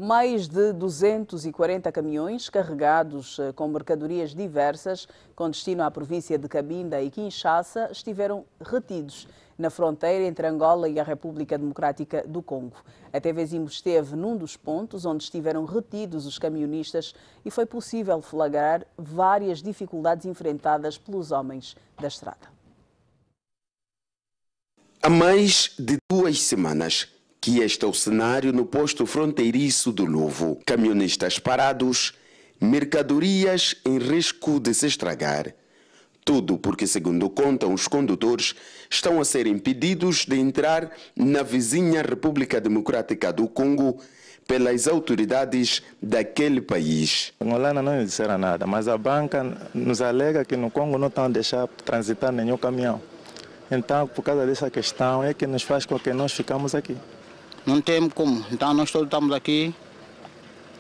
Mais de 240 caminhões carregados com mercadorias diversas com destino à província de Cabinda e Kinshasa estiveram retidos na fronteira entre Angola e a República Democrática do Congo. A TV Zimbo esteve num dos pontos onde estiveram retidos os camionistas e foi possível flagrar várias dificuldades enfrentadas pelos homens da estrada. Há mais de 2 semanas que este é o cenário no posto fronteiriço do Luvo. Caminhonistas parados, mercadorias em risco de se estragar. Tudo porque, segundo contam os condutores, estão a ser impedidos de entrar na vizinha República Democrática do Congo pelas autoridades daquele país. Angolana não nos disseram nada, mas a banca nos alega que no Congo não estão a deixar transitar nenhum caminhão. Então, por causa dessa questão, é que nos faz com que nós ficamos aqui. Não tem como. Então, nós todos estamos aqui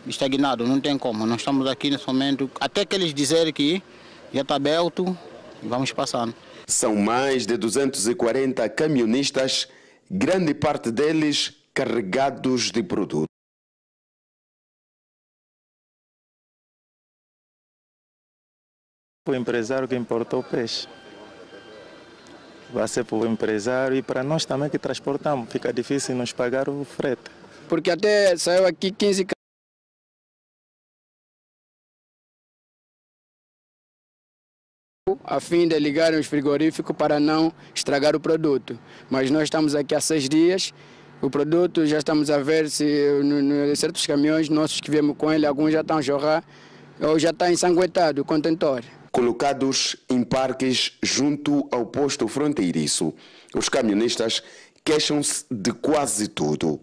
estagnados, não tem como. Nós estamos aqui nesse momento, até que eles dizerem que já está aberto, vamos passando. São mais de 240 camionistas, grande parte deles carregados de produtos. O empresário que importou o peixe. Vai ser para o empresário e para nós também que transportamos. Fica difícil nos pagar o frete. Porque até saiu aqui 15 a fim de ligarem os frigoríficos para não estragar o produto. Mas nós estamos aqui há 6 dias, o produto já estamos a ver se em certos caminhões nossos que viemos com ele, alguns já estão a jorrar ou já está ensanguentado o contentor. Colocados em parques junto ao posto fronteiriço, os camionistas queixam-se de quase tudo.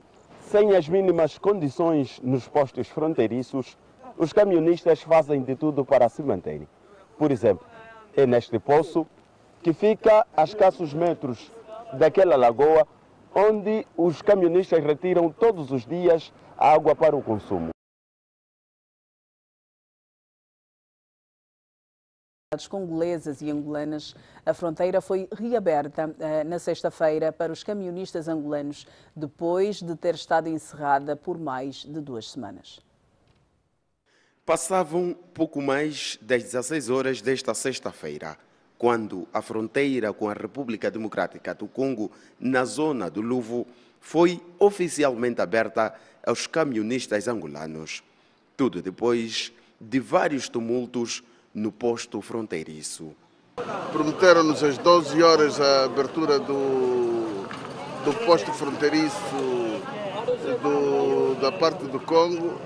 Sem as mínimas condições nos postos fronteiriços, os camionistas fazem de tudo para se manterem. Por exemplo, é neste poço que fica a escassos metros daquela lagoa onde os camionistas retiram todos os dias a água para o consumo. Congolesas e angolanas, a fronteira foi reaberta na sexta-feira para os camionistas angolanos, depois de ter estado encerrada por mais de 2 semanas. Passavam pouco mais das 16 horas desta sexta-feira, quando a fronteira com a República Democrática do Congo, na zona do Luvo, foi oficialmente aberta aos camionistas angolanos. Tudo depois de vários tumultos no posto fronteiriço. Prometeram-nos às 12 horas a abertura do posto fronteiriço da parte do Congo.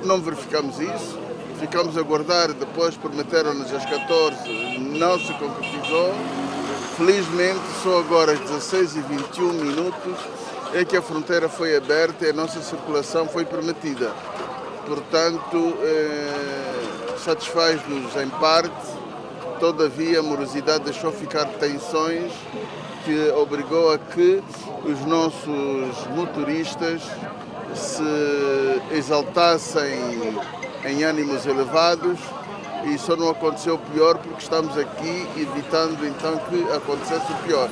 Não verificamos isso, ficamos a aguardar, depois prometeram-nos às 14, não se concretizou. Felizmente, só agora às 16h21 é que a fronteira foi aberta e a nossa circulação foi permitida. Portanto, satisfaz-nos em parte, todavia a morosidade deixou ficar tensões que obrigou a que os nossos motoristas se exaltassem em ânimos elevados e só não aconteceu o pior porque estamos aqui evitando então que acontecesse o pior.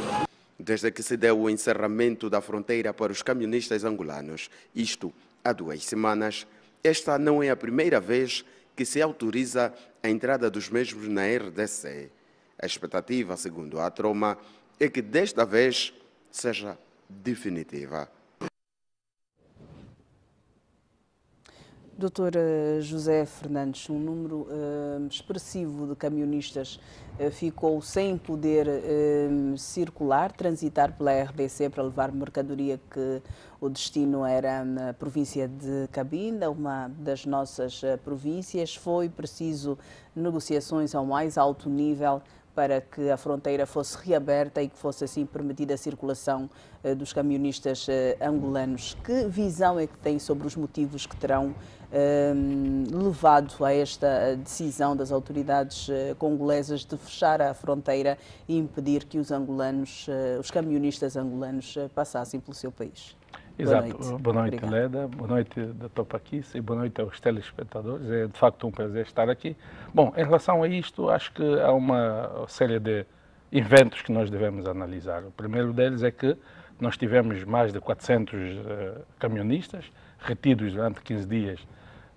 Desde que se deu o encerramento da fronteira para os camionistas angolanos, isto há 2 semanas, esta não é a primeira vez que se autoriza a entrada dos mesmos na RDC. A expectativa, segundo a Troma, é que desta vez seja definitiva. Doutor José Fernandes, um número expressivo de camionistas ficou sem poder circular, transitar pela RDC para levar mercadoria que o destino era na província de Cabinda, uma das nossas províncias. Foi preciso negociações ao mais alto nível para que a fronteira fosse reaberta e que fosse assim permitida a circulação dos camionistas angolanos. Que visão é que tem sobre os motivos que terão levado a esta decisão das autoridades congolesas de fechar a fronteira e impedir que os angolanos, os camionistas angolanos passassem pelo seu país? Exato. Boa noite, Leda. Boa noite, Dr. Paquis, e boa noite aos telespectadores. É de facto um prazer estar aqui. Bom, em relação a isto, acho que há uma série de inventos que nós devemos analisar. O primeiro deles é que nós tivemos mais de 400 camionistas retidos durante 15 dias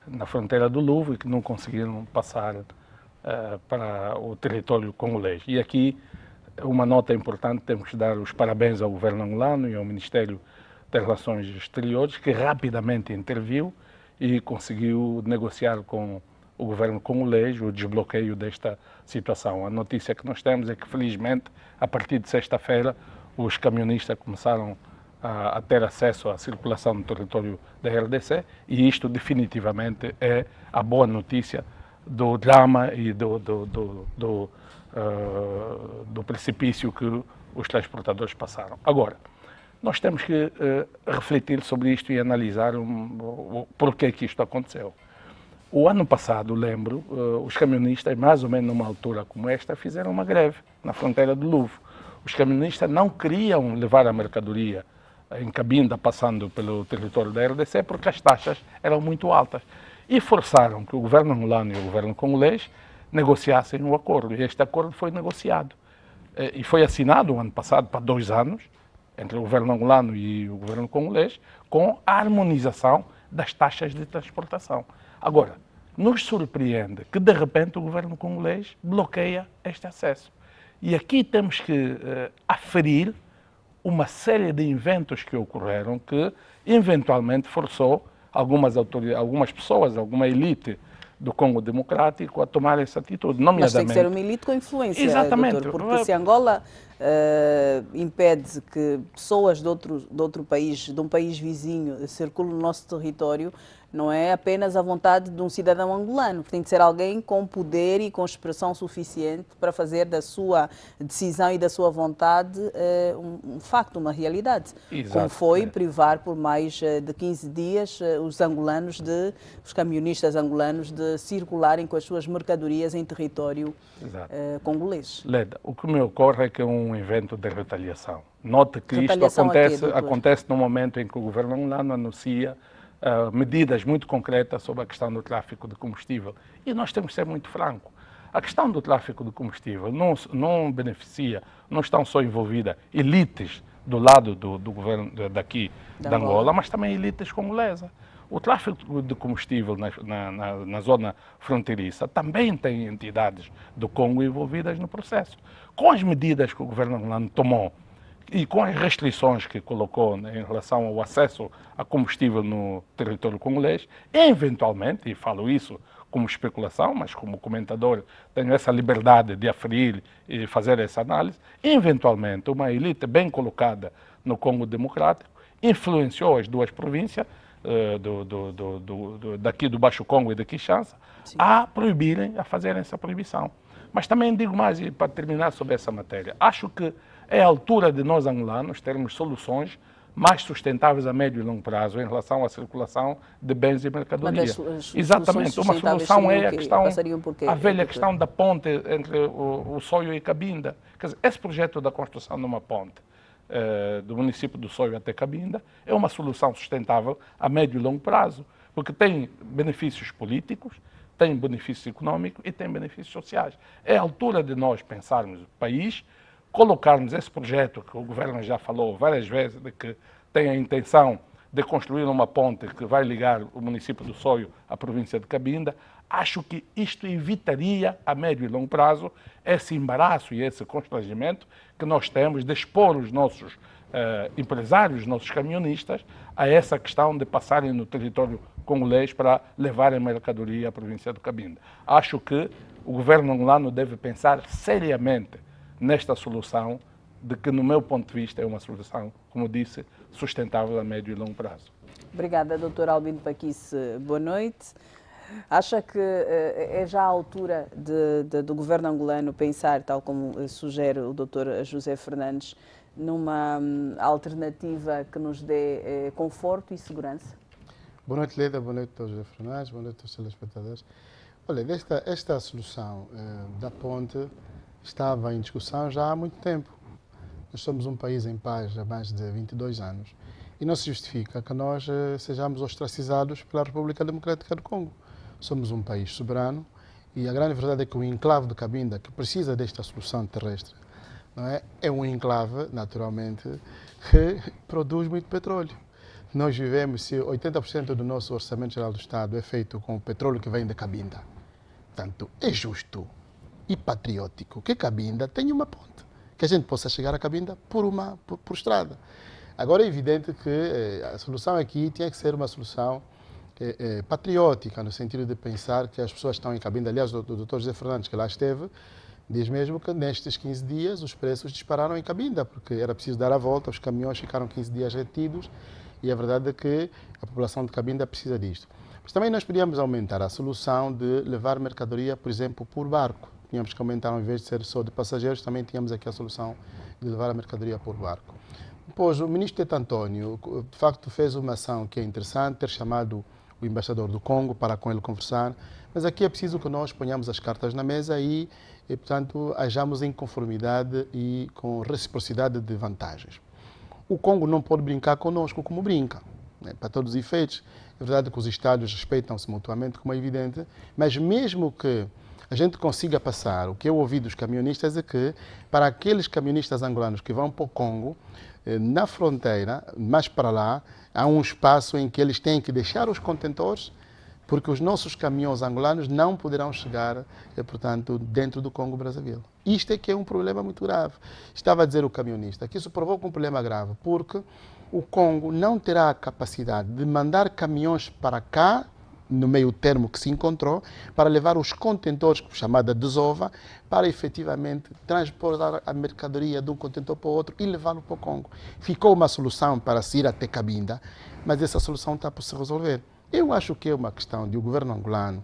na fronteira do Louvre e que não conseguiram passar para o território congolês. E aqui, uma nota importante, temos que dar os parabéns ao governo angolano e ao Ministério das Relações Exteriores, que rapidamente interviu e conseguiu negociar com o governo congolês o desbloqueio desta situação. A notícia que nós temos é que, felizmente, a partir de sexta-feira, os camionistas começaram a ter acesso à circulação no território da RDC e isto definitivamente é a boa notícia do drama e do precipício que os transportadores passaram. Agora, nós temos que refletir sobre isto e analisar o porquê que isto aconteceu. O ano passado, lembro, os camionistas, mais ou menos numa altura como esta, fizeram uma greve na fronteira do Louvre. Os camionistas não queriam levar a mercadoria em Cabinda, passando pelo território da RDC, porque as taxas eram muito altas. E forçaram que o governo angolano e o governo congolês negociassem um acordo. E este acordo foi negociado. E foi assinado o ano passado para 2 anos, entre o governo angolano e o governo congolês, com a harmonização das taxas de transportação. Agora, nos surpreende que, de repente, o governo congolês bloqueia este acesso. E aqui temos que aferir uma série de inventos que ocorreram que, eventualmente, forçou algumas autoridades, algumas pessoas, alguma elite do Congo Democrático a tomar essa atitude. Mas tem que ser uma elite com influência, exatamente, doutor, porque se Angola impede que pessoas de outro país, de um país vizinho, circulem no nosso território, não é apenas a vontade de um cidadão angolano, tem de ser alguém com poder e com expressão suficiente para fazer da sua decisão e da sua vontade um facto, uma realidade. Exato. Como foi privar por mais de 15 dias os camionistas angolanos de circularem com as suas mercadorias em território congolês. Leda, o que me ocorre é que é um evento de retaliação. Note que isto acontece no momento em que o governo angolano anuncia medidas muito concretas sobre a questão do tráfico de combustível. E nós temos que ser muito francos. A questão do tráfico de combustível não beneficia, não estão só envolvidas elites do lado do governo daqui da Angola, mas também elites congolesas. O tráfico de combustível na zona fronteiriça também tem entidades do Congo envolvidas no processo. Com as medidas que o governo angolano tomou e com as restrições que colocou em relação ao acesso a combustível no território congolês, eventualmente, e falo isso como especulação, mas como comentador tenho essa liberdade de aferir e fazer essa análise, eventualmente uma elite bem colocada no Congo Democrático influenciou as duas províncias, daqui do Baixo Congo e de Kinshasa, a proibirem, a fazerem essa proibição. Mas também digo mais, e para terminar sobre essa matéria, acho que é a altura de nós angolanos termos soluções mais sustentáveis a médio e longo prazo em relação à circulação de bens e mercadorias. Exatamente, uma solução é a velha questão da ponte entre o Soio e Cabinda. Quer dizer, esse projeto da construção de uma ponte do município do Soio até Cabinda é uma solução sustentável a médio e longo prazo, porque tem benefícios políticos, tem benefícios econômicos e tem benefícios sociais. É a altura de nós pensarmos o país, colocarmos esse projeto que o governo já falou várias vezes, de que tem a intenção de construir uma ponte que vai ligar o município do Soio à província de Cabinda. Acho que isto evitaria a médio e longo prazo esse embaraço e esse constrangimento que nós temos de expor os nossos empresários, os nossos camionistas, a essa questão de passarem no território congolês para levarem mercadoria à província de Cabinda. Acho que o governo angolano deve pensar seriamente nesta solução, de que, no meu ponto de vista, é uma solução, como disse, sustentável a médio e longo prazo. Obrigada, Dr. Albino Paquice. Boa noite. Acha que é já a altura do governo angolano pensar, tal como sugere o Dr. José Fernandes, numa alternativa que nos dê conforto e segurança? Boa noite, Leda. Boa noite, Dr. José Fernandes. Boa noite aos telespectadores. Olha, esta solução da ponte estava em discussão já há muito tempo. Nós somos um país em paz há mais de 22 anos e não se justifica que nós sejamos ostracizados pela República Democrática do Congo. Somos um país soberano e a grande verdade é que o enclave de Cabinda, que precisa desta solução terrestre não é? É um enclave, naturalmente, que produz muito petróleo. Nós vivemos, se 80% do nosso orçamento geral do Estado é feito com o petróleo que vem da Cabinda. Portanto, é justo e patriótico que Cabinda tenha uma ponte, que a gente possa chegar a Cabinda por estrada. Agora é evidente que a solução aqui tinha que ser uma solução patriótica, no sentido de pensar que as pessoas estão em Cabinda. Aliás, o Dr. José Fernandes, que lá esteve, diz mesmo que nestes 15 dias os preços dispararam em Cabinda, porque era preciso dar a volta, os caminhões ficaram 15 dias retidos e a verdade é que a população de Cabinda precisa disto. Mas também nós podíamos aumentar a solução de levar mercadoria, por exemplo, por barco. Tínhamos que aumentar, ao invés de ser só de passageiros, também tínhamos aqui a solução de levar a mercadoria por barco. Depois, o ministro Tete António, de facto, fez uma ação que é interessante, ter chamado o embaixador do Congo para com ele conversar, mas aqui é preciso que nós ponhamos as cartas na mesa e portanto, ajamos em conformidade e com reciprocidade de vantagens. O Congo não pode brincar conosco como brinca, né? Para todos os efeitos. É verdade que os Estados respeitam-se mutuamente, como é evidente, mas mesmo que a gente consiga passar, o que eu ouvi dos camionistas é que, para aqueles camionistas angolanos que vão para o Congo, na fronteira, mais para lá, há um espaço em que eles têm que deixar os contentores, porque os nossos caminhões angolanos não poderão chegar, portanto, dentro do Congo-Brazzaville. Isto é que é um problema muito grave. Estava a dizer o camionista que isso provoca um problema grave, porque o Congo não terá a capacidade de mandar caminhões para cá, no meio termo que se encontrou, para levar os contentores, chamada desova, para efetivamente transportar a mercadoria de um contentor para o outro e levá-lo para o Congo. Ficou uma solução para se ir até Cabinda, mas essa solução está por se resolver. Eu acho que é uma questão de o governo angolano,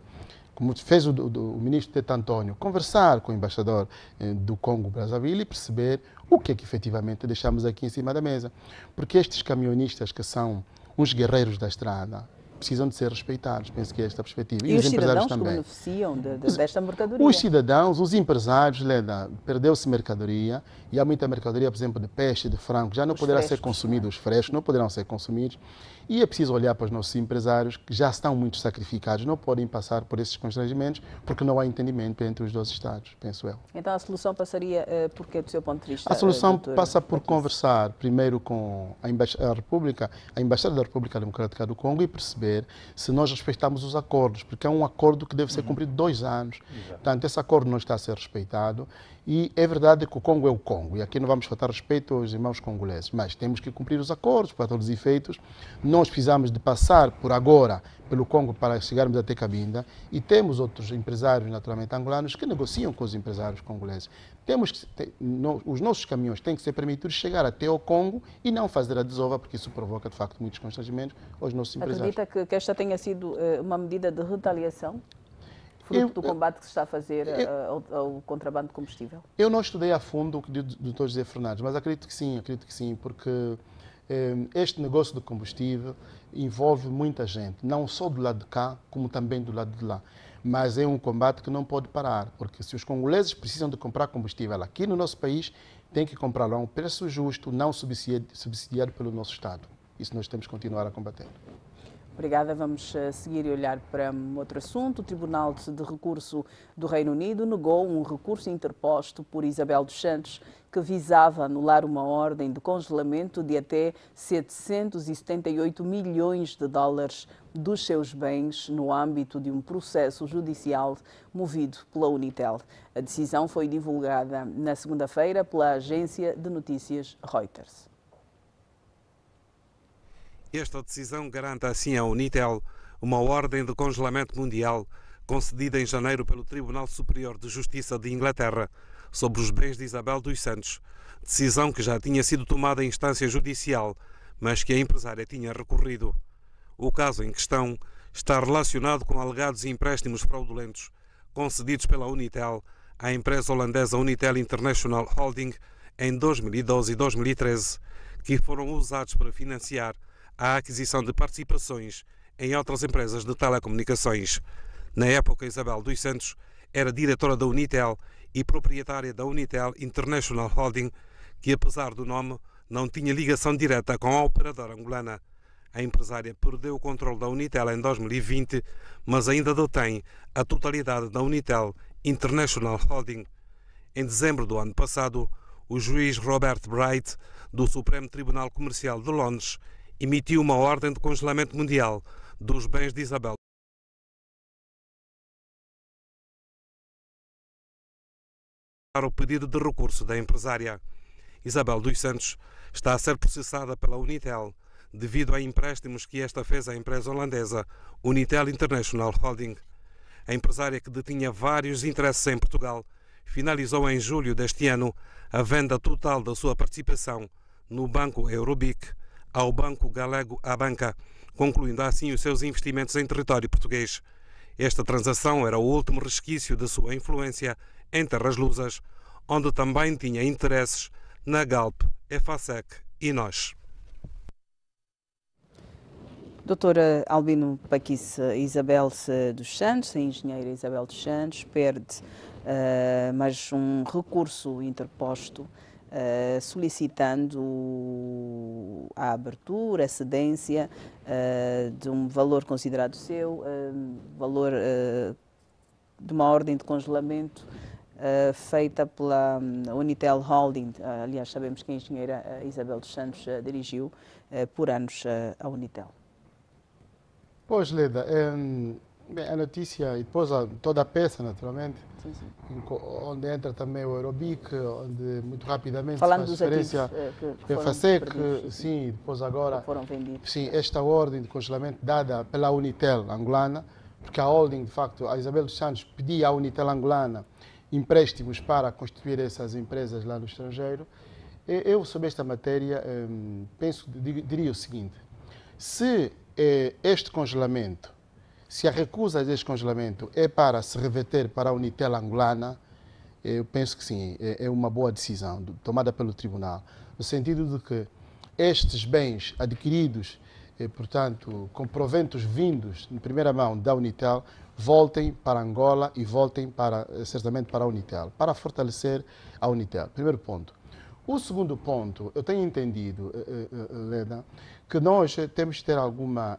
como fez o ministro Tete António, conversar com o embaixador do Congo-Brazzaville e perceber o que é que efetivamente deixamos aqui em cima da mesa. Porque estes camionistas que são uns guerreiros da estrada, precisam de ser respeitados, penso que é esta a perspectiva. E os empresários também. Que beneficiam desta mercadoria? Os cidadãos, os empresários, Leda, perdeu-se mercadoria e há muita mercadoria, por exemplo, de peixe, de frango, já não poderá ser consumido, os frescos não poderão ser consumidos. E é preciso olhar para os nossos empresários que já estão muito sacrificados, não podem passar por esses constrangimentos porque não há entendimento entre os dois Estados, penso eu. Então a solução passaria por quê, do seu ponto de vista? A solução passa por conversar primeiro com a Embaixada da República Democrática do Congo e perceber se nós respeitamos os acordos, porque é um acordo que deve ser cumprido 2 anos. Portanto, esse acordo não está a ser respeitado e é verdade que o Congo é o Congo e aqui não vamos faltar respeito aos irmãos congoleses, mas temos que cumprir os acordos para todos os efeitos. Nós precisamos de passar por agora pelo Congo para chegarmos até Cabinda e temos outros empresários naturalmente angolanos que negociam com os empresários congoleses. Os nossos caminhões têm que ser permitidos chegar até ao Congo e não fazer a desova, porque isso provoca de facto muitos constrangimentos aos nossos empresários. Acredita que esta tenha sido uma medida de retaliação? Fruto do combate que se está a fazer ao contrabando de combustível? Eu não estudei a fundo o que disse o Dr. José Fernandes, mas acredito que sim, porque este negócio do combustível envolve muita gente, não só do lado de cá, como também do lado de lá. Mas é um combate que não pode parar, porque se os congoleses precisam de comprar combustível aqui no nosso país, tem que comprá-lo a um preço justo, não subsidiado pelo nosso Estado. Isso nós temos que continuar a combater. Obrigada. Vamos seguir e olhar para outro assunto. O Tribunal de Recurso do Reino Unido negou um recurso interposto por Isabel dos Santos que visava anular uma ordem de congelamento de até 778 milhões de dólares dos seus bens no âmbito de um processo judicial movido pela Unitel. A decisão foi divulgada na segunda-feira pela agência de notícias Reuters. Esta decisão garante assim à Unitel uma ordem de congelamento mundial concedida em janeiro pelo Tribunal Superior de Justiça de Inglaterra sobre os bens de Isabel dos Santos, decisão que já tinha sido tomada em instância judicial, mas que a empresária tinha recorrido. O caso em questão está relacionado com alegados empréstimos fraudulentos concedidos pela Unitel à empresa holandesa Unitel International Holding em 2012 e 2013, que foram usados para financiar a aquisição de participações em outras empresas de telecomunicações. Na época, Isabel dos Santos era diretora da Unitel e proprietária da Unitel International Holding, que apesar do nome, não tinha ligação direta com a operadora angolana. A empresária perdeu o controle da Unitel em 2020, mas ainda detém a totalidade da Unitel International Holding. Em dezembro do ano passado, o juiz Robert Bright, do Supremo Tribunal Comercial de Londres, emitiu uma ordem de congelamento mundial dos bens de Isabel. Para o pedido de recurso da empresária. Isabel dos Santos está a ser processada pela Unitel devido a empréstimos que esta fez à empresa holandesa Unitel International Holding. A empresária, que detinha vários interesses em Portugal, finalizou em julho deste ano a venda total da sua participação no Banco Eurobic ao Banco Galego Abanca, concluindo assim os seus investimentos em território português. Esta transação era o último resquício da sua influência em terras lusas, onde também tinha interesses na Galp, EFASEC e NOS. Doutora Albino Paquice, Isabel dos Santos, a engenheira Isabel dos Santos, perde mais um recurso interposto solicitando a abertura, a cedência de um valor considerado seu, valor de uma ordem de congelamento feita pela Unitel Holding. Aliás, sabemos que a engenheira Isabel dos Santos dirigiu por anos a Unitel. Pois, Leda, a notícia e depois toda a peça, naturalmente, sim. Onde entra também o Eurobic, onde muito rapidamente falando se faz referência que EFASEC, sim, depois agora, foram vendidos. Sim, esta ordem de congelamento dada pela Unitel angolana, porque a holding, de facto, a Isabel dos Santos pedia à Unitel angolana empréstimos para constituir essas empresas lá no estrangeiro. Eu, sobre esta matéria, diria o seguinte: se este congelamento, se a recusa deste congelamento é para se reverter para a Unitel angolana, eu penso que sim, é uma boa decisão tomada pelo Tribunal, no sentido de que estes bens adquiridos, portanto, com proventos vindos em primeira mão da Unitel, voltem para Angola e voltem certamente para a Unitel, para fortalecer a Unitel. Primeiro ponto. O segundo ponto, eu tenho entendido, Leda, que nós temos que ter alguma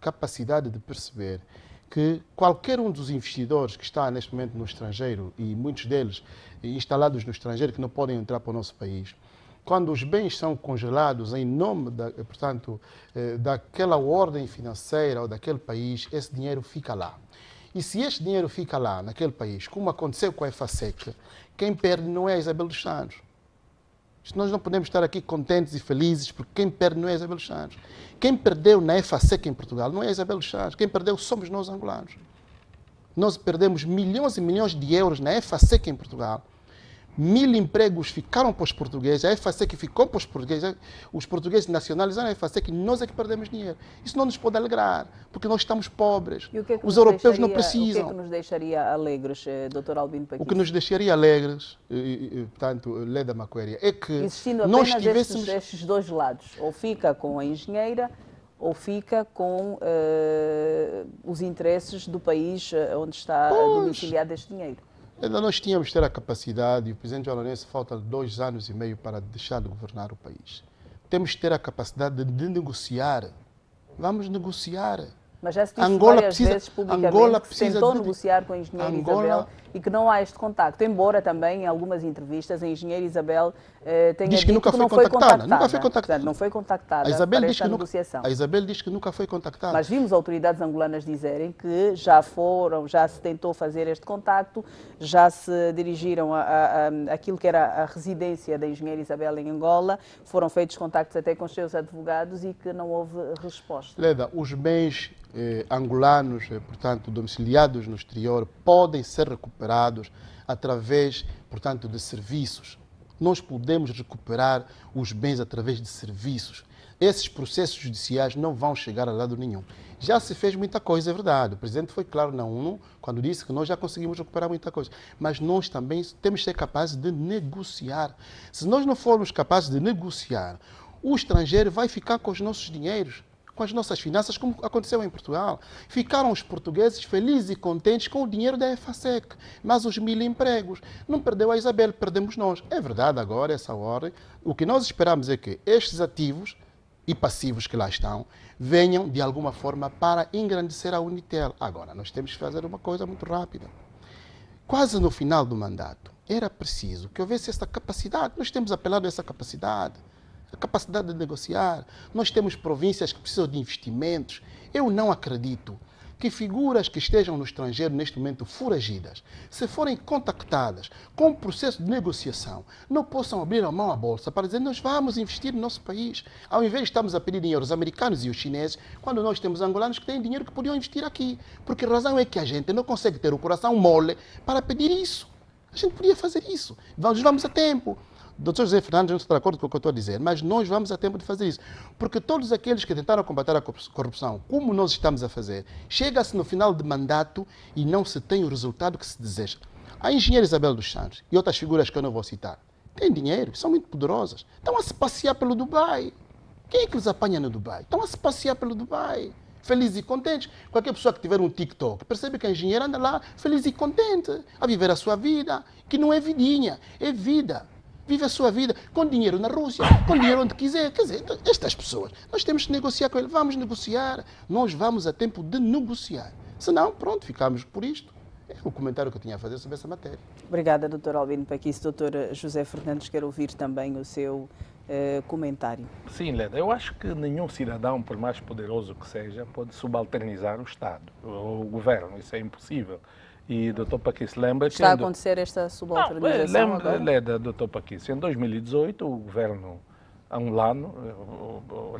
capacidade de perceber que qualquer um dos investidores que está neste momento no estrangeiro, e muitos deles instalados no estrangeiro que não podem entrar para o nosso país, quando os bens são congelados em nome, portanto, daquela ordem financeira ou daquele país, esse dinheiro fica lá. E se este dinheiro fica lá, naquele país, como aconteceu com a EFASEC, quem perde não é a Isabel dos Santos. Nós não podemos estar aqui contentes e felizes, porque quem perde não é a Isabel dos Santos. Quem perdeu na EFASEC em Portugal não é a Isabel dos Santos. Quem perdeu somos nós angolanos. Nós perdemos milhões e milhões de euros na EFASEC em Portugal. 1000 empregos ficaram para os portugueses, a EFASEC ficou para os portugueses nacionalizaram a EFASEC e nós é que perdemos dinheiro. Isso não nos pode alegrar, porque nós estamos pobres. Os europeus não precisam. O que é que nos deixaria alegres, Dr. Albino Paquice? O que nos deixaria alegres, portanto, Leda Maquaria, é que existindo nós tivéssemos estes dois lados, ou fica com a engenheira, ou fica com os interesses do país onde está domiciliado este dinheiro. Nós tínhamos que ter a capacidade, e o presidente João Lourenço falta 2 anos e meio para deixar de governar o país. Temos que ter a capacidade de negociar. Vamos negociar. Mas já se disse várias vezes publicamente que tentou negociar com a engenheira Isabel e que não há este contacto. Embora também em algumas entrevistas a engenheira Isabel tenha dito que não foi contactada. Nunca foi contactada. Portanto, não foi contactada para esta negociação. A Isabel diz que nunca foi contactada. Mas vimos autoridades angolanas dizerem que já se tentou fazer este contacto, já se dirigiram àquilo que era a residência da engenheira Isabel em Angola, foram feitos contactos até com os seus advogados e que não houve resposta. Leda, os bens angolanos, portanto, domiciliados no exterior, podem ser recuperados através, portanto, de serviços. Nós podemos recuperar os bens através de serviços. Esses processos judiciais não vão chegar a lado nenhum. Já se fez muita coisa, é verdade. O presidente foi claro na ONU quando disse que nós já conseguimos recuperar muita coisa. Mas nós também temos que ser capazes de negociar. Se nós não formos capazes de negociar, o estrangeiro vai ficar com os nossos dinheiros, com as nossas finanças, como aconteceu em Portugal. Ficaram os portugueses felizes e contentes com o dinheiro da EFASEC, mas os 1000 empregos. Não perdeu a Isabel, perdemos nós. É verdade agora, essa hora, o que nós esperamos é que estes ativos e passivos que lá estão venham, de alguma forma, para engrandecer a Unitel. Agora, nós temos que fazer uma coisa muito rápida. quase no final do mandato, era preciso que houvesse essa capacidade. Nós temos apelado a essa capacidade, a capacidade de negociar. Nós temos províncias que precisam de investimentos. Eu não acredito que figuras que estejam no estrangeiro neste momento foragidas, se forem contactadas com um processo de negociação, não possam abrir a mão à bolsa para dizer nós vamos investir no nosso país. Ao invés de estarmos a pedir dinheiro aos americanos e aos chineses, quando nós temos angolanos que têm dinheiro que podiam investir aqui. Porque a razão é que a gente não consegue ter o coração mole para pedir isso. A gente podia fazer isso. Vamos a tempo. Dr. José Fernandes não está de acordo com o que eu estou a dizer, mas nós vamos a tempo de fazer isso. Porque todos aqueles que tentaram combater a corrupção, como nós estamos a fazer, chega-se no final de mandato e não se tem o resultado que se deseja. A engenheira Isabel dos Santos e outras figuras que eu não vou citar, têm dinheiro, são muito poderosas, estão a se passear pelo Dubai. Quem é que os apanha no Dubai? Estão a se passear pelo Dubai. Felizes e contentes. Qualquer pessoa que tiver um TikTok percebe que a engenheira anda lá feliz e contente, a viver a sua vida, que não é vidinha, é vida. Vive a sua vida com dinheiro na Rússia, com dinheiro onde quiser. Quer dizer, estas pessoas, nós temos que negociar com eles. Vamos negociar. Nós vamos a tempo de negociar. Senão, pronto, ficamos por isto. É o comentário que eu tinha a fazer sobre essa matéria. Obrigada, Dr. Albino Paquice. Dr. José Fernandes, quero ouvir também o seu comentário. Sim, Leda, eu acho que nenhum cidadão, por mais poderoso que seja, pode subalternizar o Estado, o governo. Isso é impossível. E Dr. Paquice lembra que... Está a acontecer esta subalternização agora? Leda, Dr. Paquice, em 2018 o governo angolano,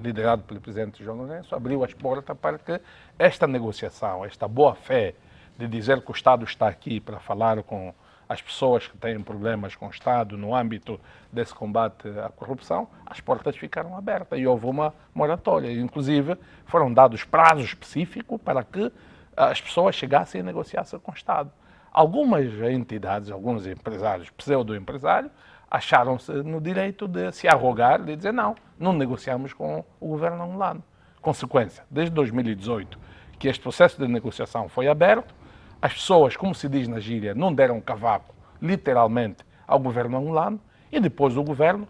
liderado pelo presidente João Lourenço, abriu as portas para que esta negociação, esta boa-fé de dizer que o Estado está aqui para falar com as pessoas que têm problemas com o Estado no âmbito desse combate à corrupção, as portas ficaram abertas e houve uma moratória. Inclusive, foram dados prazos específicos para que as pessoas chegassem e negociassem com o Estado. Algumas entidades, alguns empresários, pseudo-empresários, acharam-se no direito de se arrogar, de dizer não negociamos com o governo angolano. Consequência, desde 2018, que este processo de negociação foi aberto, as pessoas, como se diz na gíria, não deram cavaco, literalmente, ao governo angolano, e depois o governo,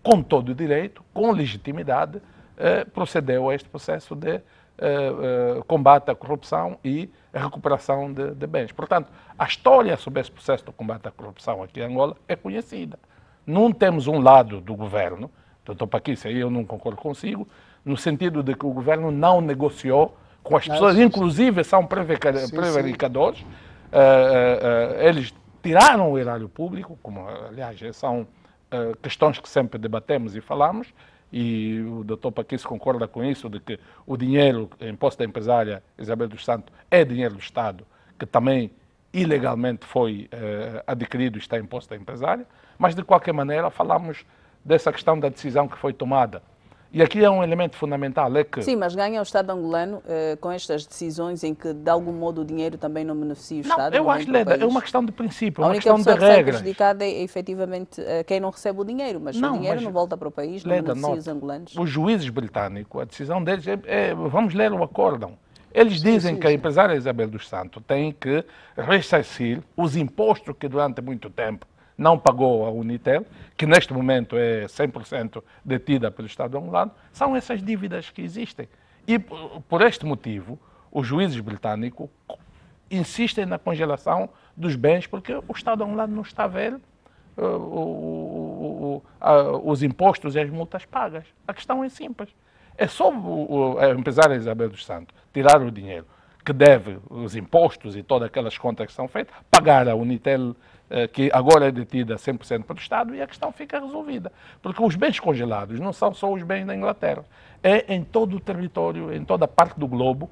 com todo o direito, com legitimidade, procedeu a este processo de combate à corrupção e recuperação de bens. Portanto, a história sobre esse processo de combate à corrupção aqui em Angola é conhecida. Não temos um lado do governo, Dr. Paquice, aí eu não concordo consigo, no sentido de que o governo não negociou com as pessoas, inclusive são prevaricadores, eles tiraram o erário público, como aliás são questões que sempre debatemos e falamos, e o Dr. Paquice concorda com isso, de que o dinheiro, o imposto da empresária Isabel dos Santos é dinheiro do Estado, que também ilegalmente foi adquirido e está imposto da empresária, mas de qualquer maneira falamos dessa questão da decisão que foi tomada. E aqui é um elemento fundamental, é que... Sim, mas ganha o Estado angolano com estas decisões em que, de algum modo, o dinheiro também não beneficia o Estado? Eu acho, Leda, é uma questão de princípio, é uma questão de regras. A única pessoa que é prejudicada é, efetivamente, quem não recebe o dinheiro, mas o dinheiro não volta para o país, não beneficia os angolanos. Os juízes britânicos, a decisão deles vamos ler o acórdão. Eles dizem que a empresária Isabel dos Santos tem que ressarcir os impostos que durante muito tempo não pagou a Unitel, que neste momento é 100% detida pelo Estado angolano, são essas dívidas que existem. E por este motivo, os juízes britânicos insistem na congelação dos bens, porque o Estado angolano não está a ver os impostos e as multas pagas. A questão é simples. É só a empresária Isabel dos Santos tirar o dinheiro que deve, os impostos e todas aquelas contas que são feitas, pagar a Unitel, que agora é detida 100% pelo Estado, e a questão fica resolvida. Porque os bens congelados não são só os bens da Inglaterra, é em todo o território, em toda a parte do globo,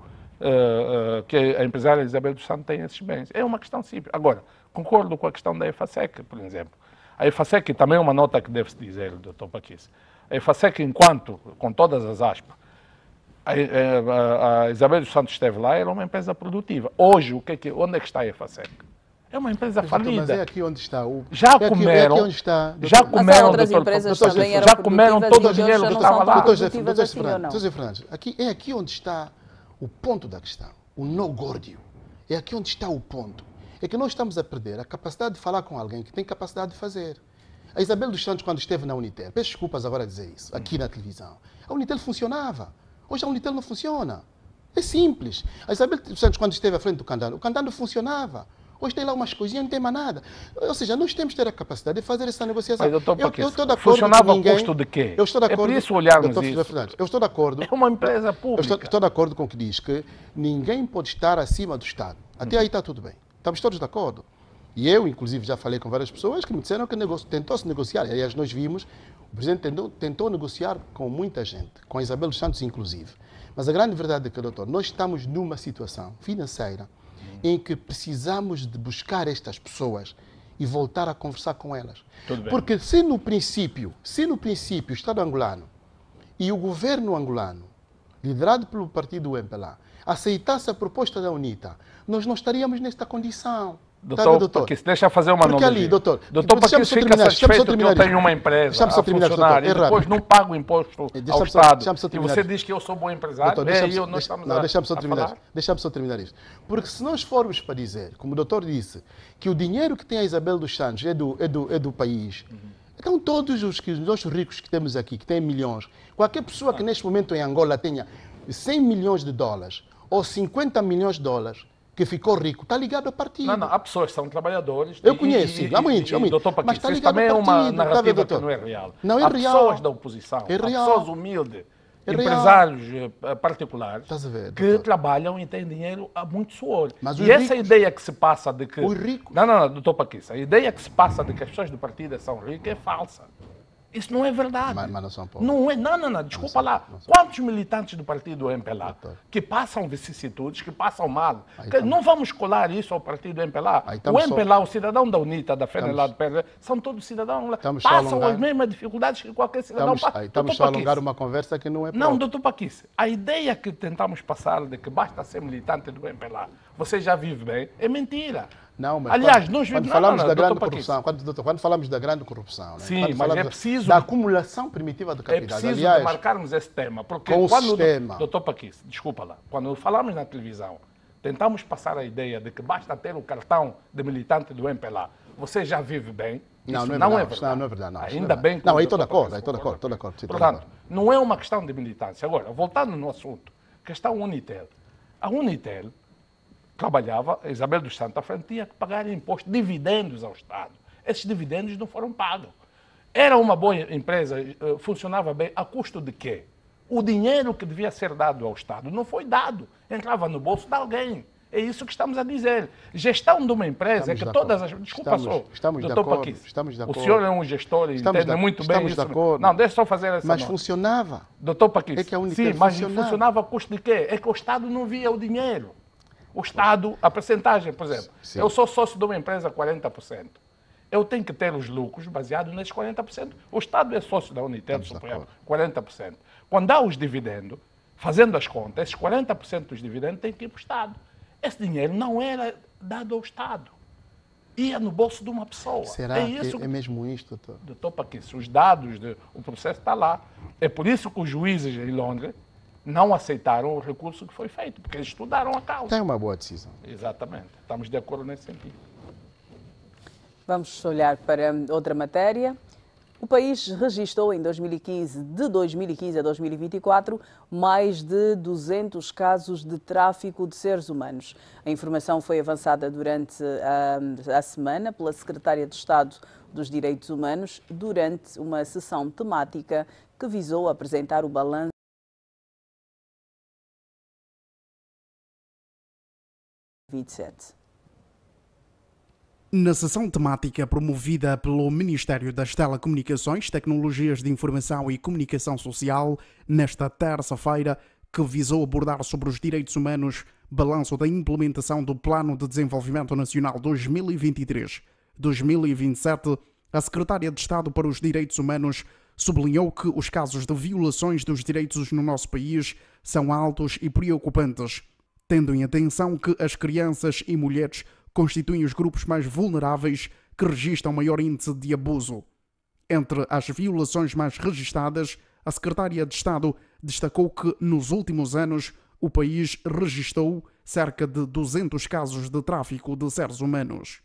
que a empresária Isabel dos Santos tem esses bens. É uma questão simples. Agora, concordo com a questão da EFASEC, por exemplo. A EFASEC também é uma nota que deve-se dizer, Dr. Paquice. A EFASEC, enquanto, com todas as aspas, a Isabel dos Santos esteve lá, era uma empresa produtiva. Hoje, onde é que está a EFASEC? É uma empresa falida. Mas é aqui onde está. Já comeram, já comeram, já comeram todo o dinheiro que estava lá. José Fernandes, é aqui onde está o ponto da questão, o nó-górdio. É aqui onde está o ponto. É que nós estamos a perder a capacidade de falar com alguém que tem capacidade de fazer. A Isabel dos Santos, quando esteve na Unitel, peço desculpas agora a dizer isso, aqui na televisão, a Unitel funcionava. Hoje a Unitel não funciona. É simples. A Isabel dos Santos, quando esteve à frente do Candano, o Candano funcionava. Depois tem lá umas coisinhas, não tem mais nada. Ou seja, nós temos que ter a capacidade de fazer essa negociação. Mas, doutor, eu estou de acordo funcionava com ninguém. a custo de quê? Eu estou de acordo, é por isso olharmos doutor, isso. eu estou de acordo. É uma empresa pública. Eu estou de acordo com o que diz, que ninguém pode estar acima do Estado. Até aí está tudo bem. Estamos todos de acordo. E eu, inclusive, já falei com várias pessoas que me disseram que tentou-se negociar. Aliás, nós vimos, o Presidente tentou negociar com muita gente, com a Isabel dos Santos, inclusive. Mas a grande verdade é que, doutor, nós estamos numa situação financeira em que precisamos de buscar estas pessoas e voltar a conversar com elas. Porque se no princípio o Estado angolano e o governo angolano, liderado pelo partido MPLA, aceitasse a proposta da UNITA, nós não estaríamos nesta condição. Doutor, porque se deixa fazer uma analogia. Ali, doutor, porque fica satisfeito que eu tenho uma empresa, funcionário, e depois não pago imposto ao Estado. E você diz que eu sou bom empresário, deixa-me só terminar isto. Porque se nós formos para dizer, como o doutor disse, que o dinheiro que tem a Isabel dos Santos é do país, então todos os ricos que temos aqui, que têm milhões, qualquer pessoa que neste momento em Angola tenha 100 milhões de dólares ou 50 milhões de dólares, que ficou rico, está ligado ao partido. Não, há pessoas que são trabalhadores. Eu conheço, há muitos. Doutor Paquito, mas está ligado também ao partido, é uma narrativa que não é real. Não é há real. Pessoas da oposição, há pessoas humildes, empresários particulares que trabalham e têm dinheiro a muito suor. Mas e essa ideia que se passa de que... Os ricos... Não, doutor Paquito, a ideia que se passa de que as pessoas do partido são ricas é falsa. Isso não é verdade. Mas não são poucos. Não, desculpa lá. Quantos militantes do partido MPLA que passam vicissitudes, que passam mal? Não vamos colar isso ao partido MPLA. O MPLA, o cidadão da UNITA, da FENELA, são todos cidadãos. Passam as mesmas dificuldades que qualquer cidadão passa. Estamos a alongar uma conversa que não é própria. Não, doutor Paquito, a ideia que tentamos passar de que basta ser militante do MPLA, você já vive bem, é mentira. Não, mas aliás, quando falamos da grande corrupção, quando falamos da grande corrupção, né? Sim, mas é preciso da acumulação primitiva de capitais. É preciso marcarmos esse tema, porque doutor Paquito, desculpa lá, quando falamos na televisão, tentamos passar a ideia de que basta ter o cartão de militante do MPLA, você já vive bem. Não é verdade. Ainda bem que não, aí estou de acordo, Portanto, não é uma questão de militância. Agora, voltando no assunto, questão Unitel. A Unitel trabalhava, a Isabel dos Santos à frente, tinha que pagar imposto, dividendos ao Estado. Esses dividendos não foram pagos. Era uma boa empresa, funcionava bem, a custo de quê? O dinheiro que devia ser dado ao Estado não foi dado, entrava no bolso de alguém. É isso que estamos a dizer. Gestão de uma empresa é que todas as... Desculpa só, doutor Paquito. O senhor é um gestor e entende muito bem isso. Não, deixa só fazer essa Mas funcionava. Doutor Paquito, sim, mas funcionava a custo de quê? É que o Estado não via o dinheiro. O Estado, a percentagem, por exemplo, eu sou sócio de uma empresa 40%. Eu tenho que ter os lucros baseados nesses 40%. O Estado é sócio da Unitel, suponho, 40%. Quando dá os dividendos, fazendo as contas, esses 40% dos dividendos têm que ir para o Estado. Esse dinheiro não era dado ao Estado. Ia no bolso de uma pessoa. Será que é mesmo isto, doutor? Doutor Paquito, os dados, o processo está lá. É por isso que os juízes em Londres não aceitaram o recurso que foi feito, porque eles estudaram a causa. Tem uma boa decisão. Exatamente. Estamos de acordo nesse sentido. Vamos olhar para outra matéria. O país registrou em 2015, de 2015 a 2024, mais de 200 casos de tráfico de seres humanos. A informação foi avançada durante a semana pela Secretária de Estado dos Direitos Humanos durante uma sessão temática que visou apresentar o balanço 27. Na sessão temática promovida pelo Ministério das Telecomunicações, Tecnologias de Informação e Comunicação Social, nesta terça-feira, que visou abordar sobre os direitos humanos, balanço da implementação do Plano de Desenvolvimento Nacional 2023-2027, a Secretária de Estado para os Direitos Humanos sublinhou que os casos de violações dos direitos no nosso país são altos e preocupantes, tendo em atenção que as crianças e mulheres constituem os grupos mais vulneráveis que registram maior índice de abuso. Entre as violações mais registadas, a Secretária de Estado destacou que, nos últimos anos, o país registrou cerca de 200 casos de tráfico de seres humanos.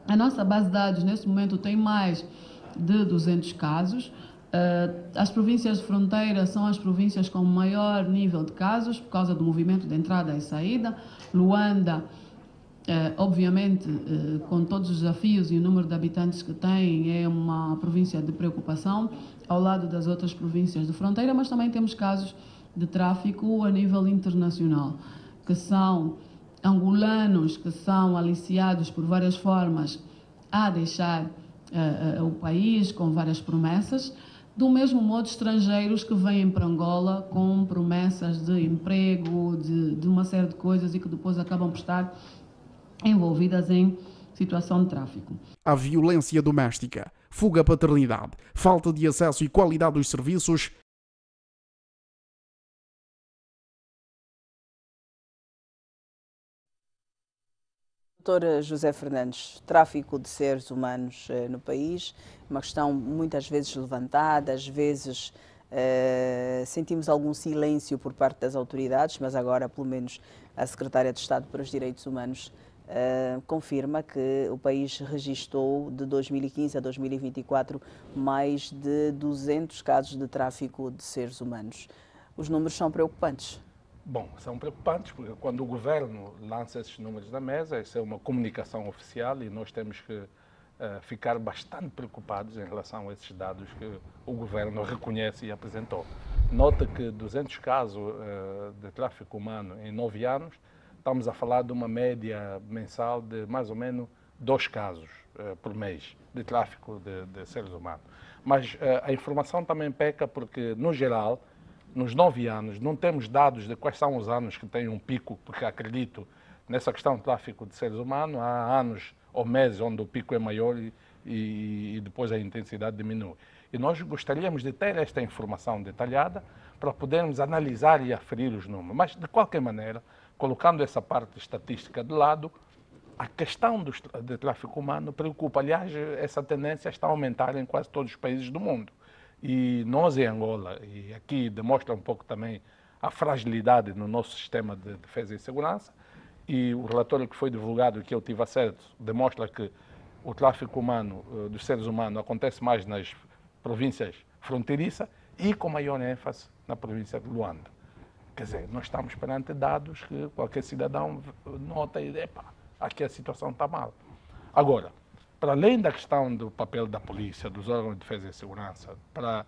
A nossa base de dados, neste momento, tem mais de 200 casos. As províncias de fronteira são as províncias com maior nível de casos, por causa do movimento de entrada e saída. Luanda Obviamente, com todos os desafios e o número de habitantes que tem, é uma província de preocupação, ao lado das outras províncias de fronteira, mas também temos casos de tráfico a nível internacional, que são angolanos que são aliciados por várias formas a deixar o país com várias promessas, do mesmo modo estrangeiros que vêm para Angola com promessas de emprego, de uma série de coisas e que depois acabam por estar envolvidas em situação de tráfico. A violência doméstica, fuga à paternidade, falta de acesso e qualidade dos serviços. Doutor José Fernandes, tráfico de seres humanos no país, uma questão muitas vezes levantada, às vezes sentimos algum silêncio por parte das autoridades, mas agora, pelo menos, a Secretária de Estado para os Direitos Humanos confirma que o país registrou de 2015 a 2024 mais de 200 casos de tráfico de seres humanos. Os números são preocupantes. Bom, são preocupantes porque quando o governo lança esses números na mesa, isso é uma comunicação oficial e nós temos que ficar bastante preocupados em relação a esses dados que o governo reconhece e apresentou. Nota que 200 casos de tráfico humano em 9 anos, estamos a falar de uma média mensal de mais ou menos 2 casos por mês de tráfico de seres humanos. Mas a informação também peca porque, no geral, nos 9 anos, não temos dados de quais são os anos que têm um pico, porque acredito nessa questão do tráfico de seres humanos, há anos ou meses onde o pico é maior e depois a intensidade diminui. E nós gostaríamos de ter esta informação detalhada para podermos analisar e aferir os números. Mas, de qualquer maneira, colocando essa parte estatística de lado, a questão do tráfico humano preocupa. Aliás, essa tendência está a aumentar em quase todos os países do mundo. E nós em Angola, e aqui demonstra um pouco também a fragilidade no nosso sistema de defesa e segurança, e o relatório que foi divulgado, que eu tive acesso, demonstra que o tráfico humano, dos seres humanos, acontece mais nas províncias fronteiriças e com maior ênfase na província de Luanda. Quer dizer, nós estamos perante dados que qualquer cidadão nota e diz, aqui a situação está mal. Agora, para além da questão do papel da polícia, dos órgãos de defesa e segurança, para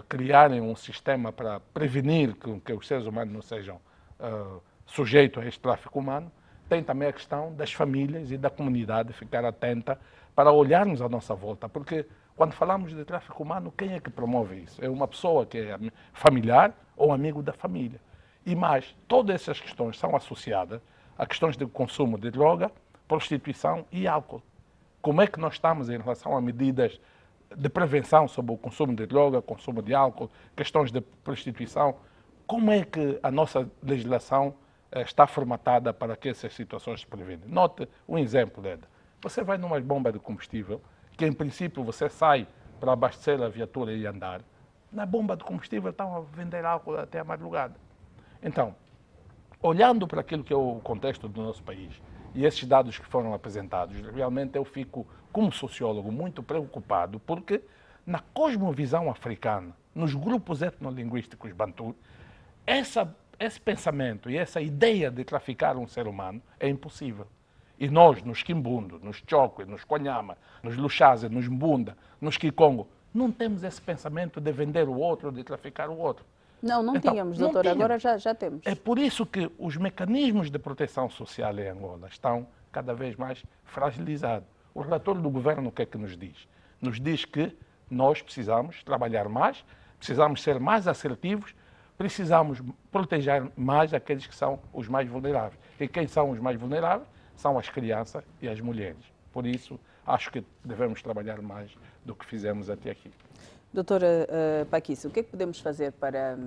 criarem um sistema para prevenir que os seres humanos não sejam sujeitos a este tráfico humano, tem também a questão das famílias e da comunidade ficar atenta para olharmos à nossa volta, porque quando falamos de tráfico humano, quem é que promove isso? É uma pessoa que é familiar ou amigo da família. E mais, todas essas questões são associadas a questões de consumo de droga, prostituição e álcool. Como é que nós estamos em relação a medidas de prevenção sobre o consumo de droga, consumo de álcool, questões de prostituição? Como é que a nossa legislação está formatada para que essas situações se previnem? Note um exemplo, Leda. Você vai numa bomba de combustível, que em princípio você sai para abastecer a viatura e andar. Na bomba de combustível estão a vender álcool até a madrugada. Então, olhando para aquilo que é o contexto do nosso país, e esses dados que foram apresentados, realmente eu fico, como sociólogo, muito preocupado, porque na cosmovisão africana, nos grupos etnolinguísticos bantu, esse pensamento e essa ideia de traficar um ser humano é impossível. E nós, nos Quimbundo, nos Chokwe, nos Quanyama, nos Luxaze, nos Mbunda, nos Kikongo, não temos esse pensamento de vender o outro, de traficar o outro. Não tínhamos, doutor, agora já temos. É por isso que os mecanismos de proteção social em Angola estão cada vez mais fragilizados. O relatório do governo o que é que nos diz? Nos diz que nós precisamos trabalhar mais, precisamos ser mais assertivos, precisamos proteger mais aqueles que são os mais vulneráveis. E quem são os mais vulneráveis? São as crianças e as mulheres. Por isso, acho que devemos trabalhar mais do que fizemos até aqui. Doutora Paquice, o que é que podemos fazer para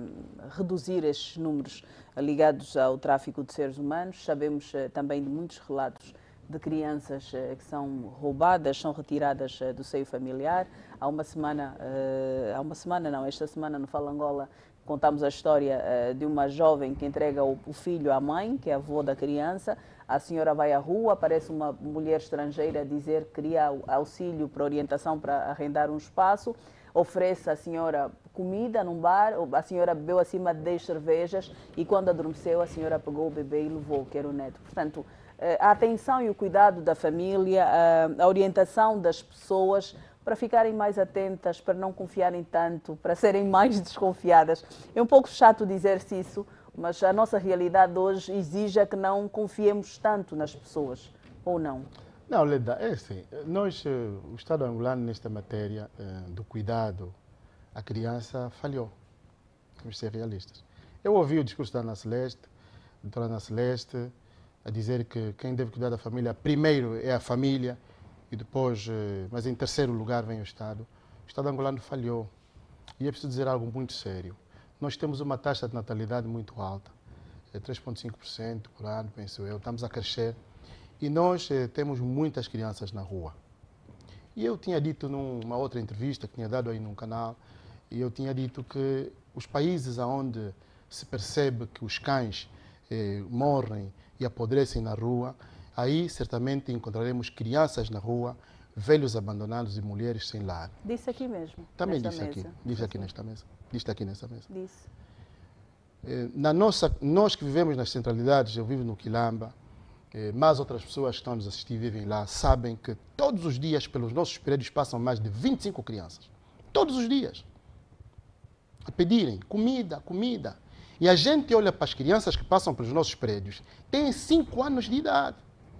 reduzir estes números ligados ao tráfico de seres humanos? Sabemos também de muitos relatos de crianças que são roubadas, são retiradas do seio familiar. Esta semana no Fala Angola, contamos a história de uma jovem que entrega o filho à mãe, que é avó da criança. A senhora vai à rua, aparece uma mulher estrangeira a dizer que queria auxílio para orientação para arrendar um espaço. Oferece à senhora comida num bar, a senhora bebeu acima de 10 cervejas e quando adormeceu a senhora pegou o bebê e levou, que era o neto. Portanto, a atenção e o cuidado da família, a orientação das pessoas para ficarem mais atentas, para não confiarem tanto, para serem mais desconfiadas. É um pouco chato dizer-se isso, mas a nossa realidade hoje exige que não confiemos tanto nas pessoas, ou não? Não, Leda, é assim. Nós, o Estado angolano, nesta matéria do cuidado à criança, falhou. Vamos ser realistas. Eu ouvi o discurso da Ana Celeste, doutora Ana Celeste, a dizer que quem deve cuidar da família primeiro é a família e depois, mas em terceiro lugar vem o Estado. O Estado angolano falhou. E é preciso dizer algo muito sério. Nós temos uma taxa de natalidade muito alta, 3,5% por ano, penso eu. Estamos a crescer. E nós temos muitas crianças na rua. E eu tinha dito numa outra entrevista que tinha dado aí num canal, e eu tinha dito que os países onde se percebe que os cães morrem e apodrecem na rua, aí certamente encontraremos crianças na rua, velhos abandonados e mulheres sem lar. Disse aqui mesmo. Também disse aqui. Disse aqui nesta mesa. Disse aqui nesta mesa. Disse. Nós que vivemos nas centralidades, eu vivo no Quilamba, mas outras pessoas que estão nos assistir e vivem lá sabem que todos os dias pelos nossos prédios passam mais de 25 crianças. Todos os dias. A pedirem comida, comida. E a gente olha para as crianças que passam pelos nossos prédios, têm 5 anos de idade.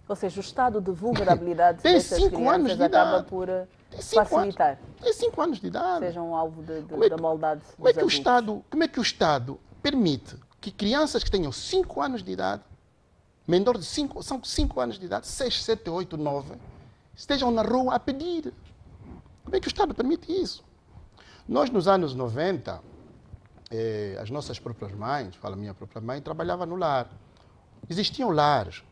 Ou seja, o estado de vulnerabilidade dessas crianças acaba por facilitar. Tem 5 anos de idade. Sejam alvo da maldade dos adultos. Como é que o Estado permite que crianças que tenham 5 anos de idade, menor de 5, são 5 anos de idade, 6, 7, 8, 9, estejam na rua a pedir? Como é que o Estado permite isso? Nós, nos anos 90, as nossas próprias mães, falo a minha própria mãe, trabalhava no lar. Existiam lares.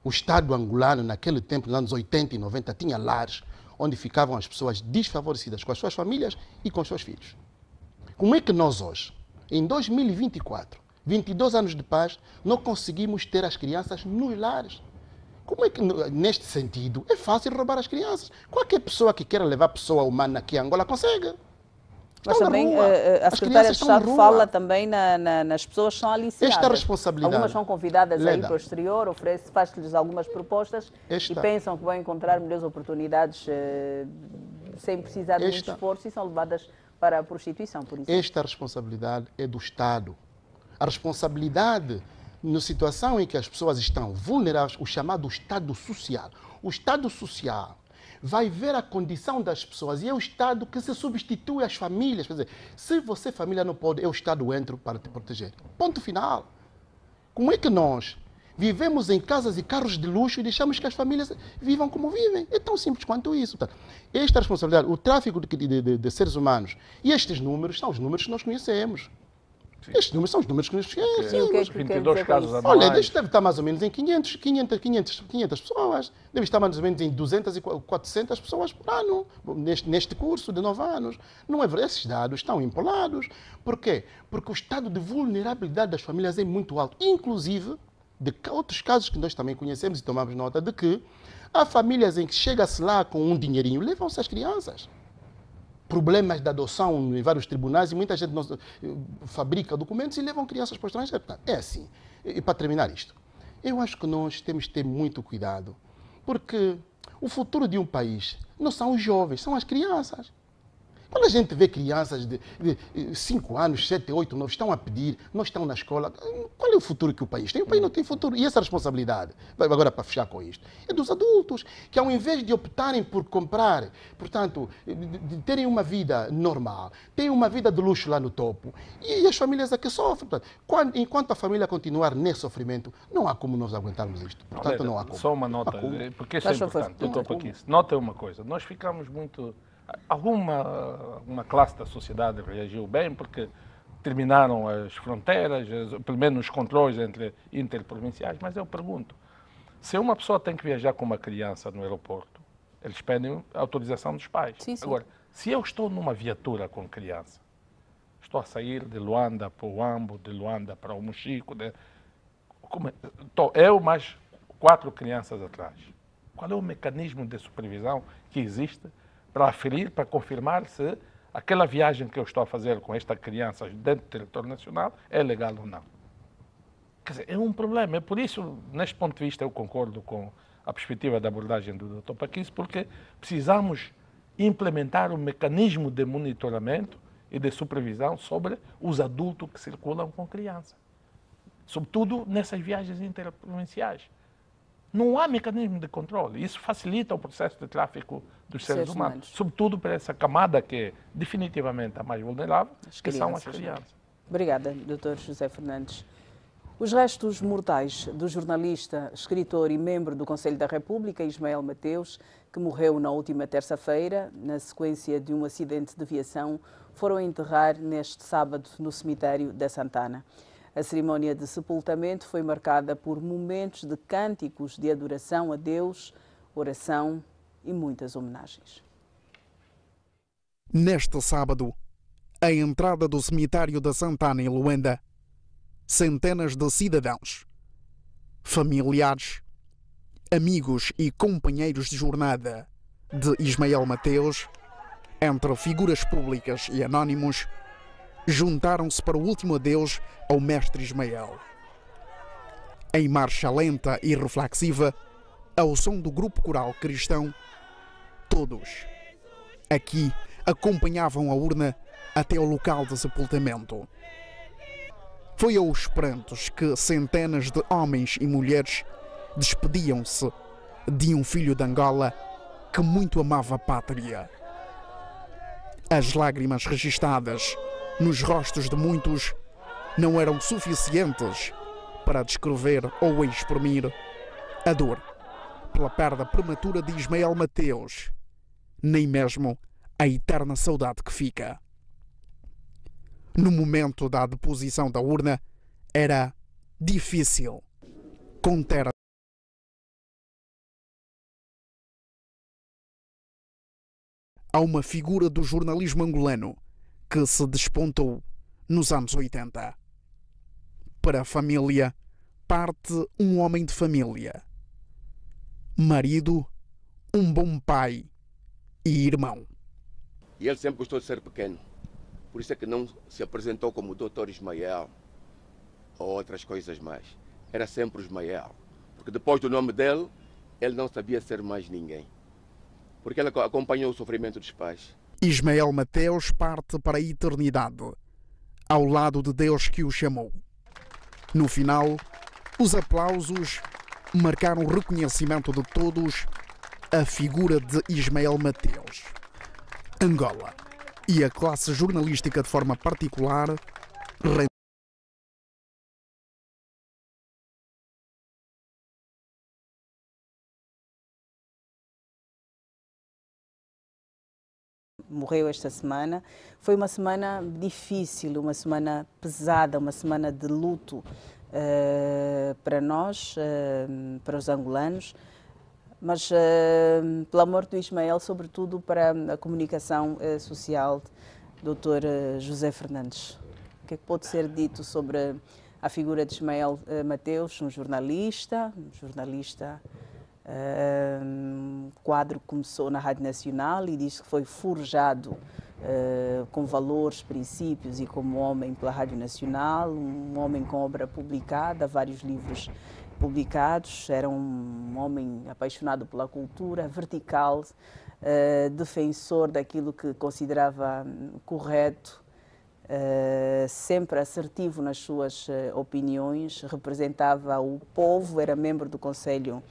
O Estado angolano, naquele tempo, nos anos 80 e 90, tinha lares onde ficavam as pessoas desfavorecidas com as suas famílias e com os seus filhos. Como é que nós hoje, em 2024, 22 anos de paz, não conseguimos ter as crianças nos lares? Como é que, neste sentido, é fácil roubar as crianças? Qualquer pessoa que queira levar pessoa humana aqui a Angola consegue. Mas também a Secretária de Estado fala também nas pessoas que são aliciadas. Esta responsabilidade. Algumas são convidadas a ir para o exterior, faz-lhes algumas propostas e pensam que vão encontrar melhores oportunidades sem precisar de muito esforço e são levadas para a prostituição, por exemplo. Esta responsabilidade é do Estado. A responsabilidade na situação em que as pessoas estão vulneráveis, o chamado Estado Social. O Estado Social vai ver a condição das pessoas e é o Estado que se substitui às famílias. Quer dizer, se você, família, não pode, é o Estado entra para te proteger. Ponto final. Como é que nós vivemos em casas e carros de luxo e deixamos que as famílias vivam como vivem? É tão simples quanto isso. Esta responsabilidade, o tráfico de seres humanos e estes números são os números que nós conhecemos. Sim. Estes números são os números que nós conhecemos. 22 casos anuais. Olha, isto deve estar mais ou menos em 500 pessoas. Deve estar mais ou menos em 200 e 400 pessoas por ano, neste curso de 9 anos. Não é verdade? Esses dados estão empolados. Por quê? Porque o estado de vulnerabilidade das famílias é muito alto. Inclusive, de outros casos que nós também conhecemos e tomamos nota de que há famílias em que chega-se lá com um dinheirinho, levam-se as crianças. Problemas de adoção em vários tribunais e muita gente não fabrica documentos e levam crianças para o estrangeiro. É assim. E para terminar isto, eu acho que nós temos que ter muito cuidado, porque o futuro de um país não são os jovens, são as crianças. Quando a gente vê crianças de 5 anos, 7, 8, 9, estão a pedir, não estão na escola, qual é o futuro que o país tem? O país não tem futuro. E essa responsabilidade, agora para fechar com isto, é dos adultos, que ao invés de optarem por comprar, portanto, de terem uma vida normal, têm uma vida de luxo lá no topo, e as famílias aqui sofrem. Portanto, enquanto a família continuar nesse sofrimento, não há como nós aguentarmos isto. Portanto, não há como. Só uma nota, porque isso é importante. Nota uma coisa, nós ficamos muito... Uma classe da sociedade reagiu bem porque terminaram as fronteiras, pelo menos os controles interprovinciais, mas eu pergunto, se uma pessoa tem que viajar com uma criança no aeroporto, eles pedem a autorização dos pais. Sim, sim. Agora, se eu estou numa viatura com criança, estou a sair de Luanda para o Ambo, de Luanda para o Mochico, eu mais 4 crianças atrás. Qual é o mecanismo de supervisão que existe para aferir, para confirmar se aquela viagem que eu estou a fazer com esta criança dentro do território nacional é legal ou não? Quer dizer, é um problema. É por isso, neste ponto de vista, eu concordo com a perspectiva da abordagem do Dr. Paquis, porque precisamos implementar um mecanismo de monitoramento e de supervisão sobre os adultos que circulam com criança. Sobretudo nessas viagens interprovinciais. Não há mecanismo de controle. Isso facilita o processo de tráfico dos seres humanos. Sobretudo para essa camada que é definitivamente a mais vulnerável, que são as crianças. Obrigada, Dr. José Fernandes. Os restos mortais do jornalista, escritor e membro do Conselho da República, Ismael Mateus, que morreu na última terça-feira, na sequência de um acidente de viação, foram enterrar neste sábado no cemitério da Santana. A cerimónia de sepultamento foi marcada por momentos de cânticos de adoração a Deus, oração e muitas homenagens. Neste sábado, a entrada do cemitério da Santana em Luanda, centenas de cidadãos, familiares, amigos e companheiros de jornada de Ismael Mateus, entre figuras públicas e anónimos, juntaram-se para o último adeus ao mestre Ismael. Em marcha lenta e reflexiva, ao som do grupo coral cristão, todos aqui acompanhavam a urna até ao local de sepultamento. Foi aos prantos que centenas de homens e mulheres despediam-se de um filho de Angola que muito amava a pátria. As lágrimas registadas nos rostos de muitos não eram suficientes para descrever ou exprimir a dor pela perda prematura de Ismael Mateus, nem mesmo a eterna saudade que fica. No momento da deposição da urna, era difícil conter a uma figura do jornalismo angolano que se despontou nos anos 80. Para a família, parte um homem de família, marido, um bom pai e irmão. E ele sempre gostou de ser pequeno. Por isso é que não se apresentou como Dr. Ismael ou outras coisas mais. Era sempre o Ismael. Porque depois do nome dele, ele não sabia ser mais ninguém. Porque ele acompanhou o sofrimento dos pais. Ismael Mateus parte para a eternidade, ao lado de Deus que o chamou. No final, os aplausos marcaram o reconhecimento de todos à figura de Ismael Mateus. Angola e a classe jornalística de forma particular morreu esta semana. Foi uma semana difícil, uma semana pesada, uma semana de luto para nós, para os angolanos, mas pela morte do Ismael, sobretudo para a comunicação social, Dr. José Fernandes. O que é que pode ser dito sobre a figura de Ismael Mateus, um jornalista, o quadro começou na Rádio Nacional e diz que foi forjado com valores, princípios e como homem pela Rádio Nacional, um homem com obra publicada, vários livros publicados, era um homem apaixonado pela cultura, vertical, defensor daquilo que considerava correto, sempre assertivo nas suas opiniões, representava o povo, era membro do Conselho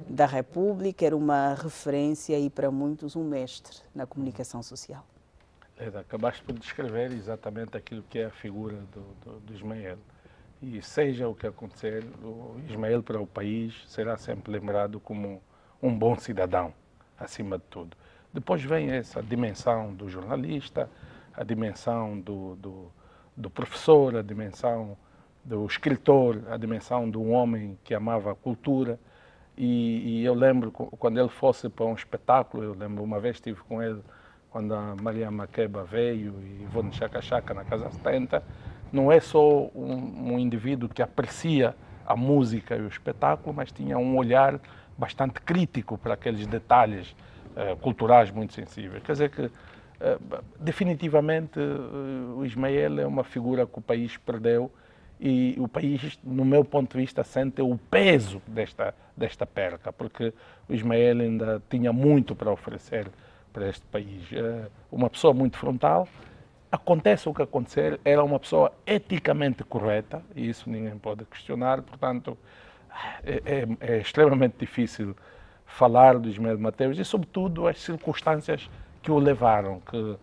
da República, era uma referência e para muitos um mestre na comunicação social. Acabaste por descrever exatamente aquilo que é a figura do Ismael. E seja o que acontecer, o Ismael para o país será sempre lembrado como um bom cidadão, acima de tudo. Depois vem essa dimensão do jornalista, a dimensão do professor, a dimensão do escritor, a dimensão de um homem que amava a cultura. E eu lembro, quando ele fosse para um espetáculo, eu lembro uma vez estive com ele, quando a Maria Maqueba veio e Ivone Chaka Chaka na Casa 70, não é só um indivíduo que aprecia a música e o espetáculo, mas tinha um olhar bastante crítico para aqueles detalhes culturais muito sensíveis. Quer dizer que, definitivamente, o Ismael é uma figura que o país perdeu e o país, no meu ponto de vista, sente o peso desta perca, porque o Ismael ainda tinha muito para oferecer para este país. Uma pessoa muito frontal, acontece o que acontecer, era uma pessoa eticamente correta, e isso ninguém pode questionar, portanto, é extremamente difícil falar do Ismael Mateus e, sobretudo, as circunstâncias que o levaram, que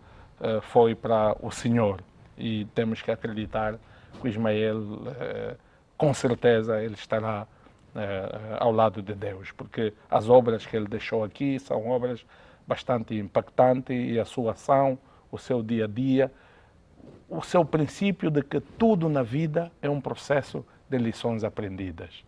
foi para o Senhor, e temos que acreditar que o Ismael, com certeza, ele estará ao lado de Deus, porque as obras que ele deixou aqui são obras bastante impactantes e a sua ação, o seu dia a dia, o seu princípio de que tudo na vida é um processo de lições aprendidas.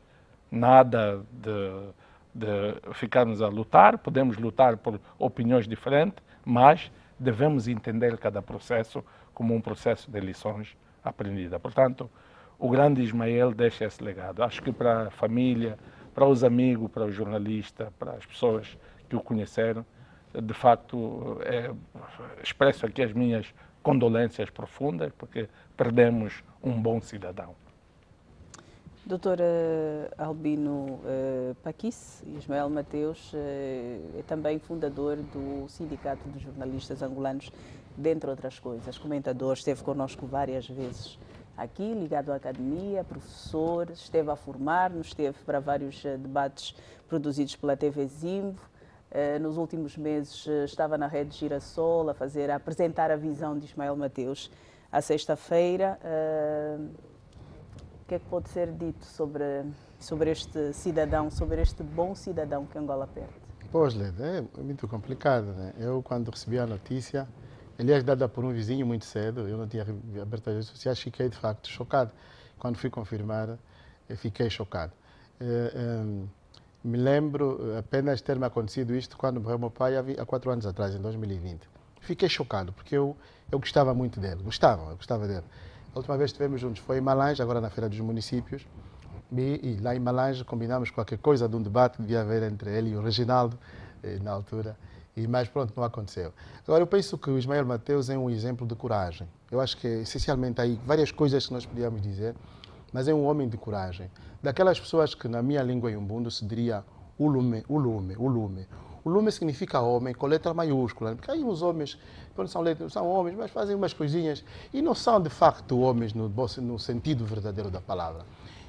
Nada de ficarmos a lutar, podemos lutar por opiniões diferentes, mas devemos entender cada processo como um processo de lições aprendidas. Portanto, o grande Ismael deixa esse legado. Acho que para a família, para os amigos, para os jornalistas, para as pessoas que o conheceram, de facto, expresso aqui as minhas condolências profundas, porque perdemos um bom cidadão. Doutor Albino Paquice, Ismael Mateus é também fundador do Sindicato dos Jornalistas Angolanos, dentre outras coisas. Comentador, esteve connosco várias vezes aqui, ligado à academia, professor, esteve a formar-nos, esteve para vários debates produzidos pela TV Zimbo. Nos últimos meses estava na Rede Girassol a apresentar a visão de Ismael Mateus. À sexta-feira, o que é que pode ser dito sobre este cidadão, sobre este bom cidadão que Angola perde? Pois, Leda, é muito complicado, né? Eu, quando recebi a notícia, aliás, dada por um vizinho muito cedo, eu não tinha aberto as redes sociais, fiquei de facto chocado. Quando fui confirmar, fiquei chocado. Me lembro apenas ter-me acontecido isto quando morreu meu pai há 4 anos atrás, em 2020. Fiquei chocado, porque eu gostava muito dele, eu gostava dele. A última vez que estivemos juntos foi em Malange, agora na Feira dos Municípios, e lá em Malange combinamos qualquer coisa de um debate que devia haver entre ele e o Reginaldo, na altura, mas pronto, não aconteceu. Agora, eu penso que o Ismael Mateus é um exemplo de coragem. Eu acho que, essencialmente, há aí várias coisas que nós podíamos dizer, mas é um homem de coragem. Daquelas pessoas que, na minha língua iumbundo, se diria ulume. Ulume significa homem, com letra maiúscula. Porque aí os homens, quando são homens, mas fazem umas coisinhas e não são, de facto, homens no sentido verdadeiro da palavra.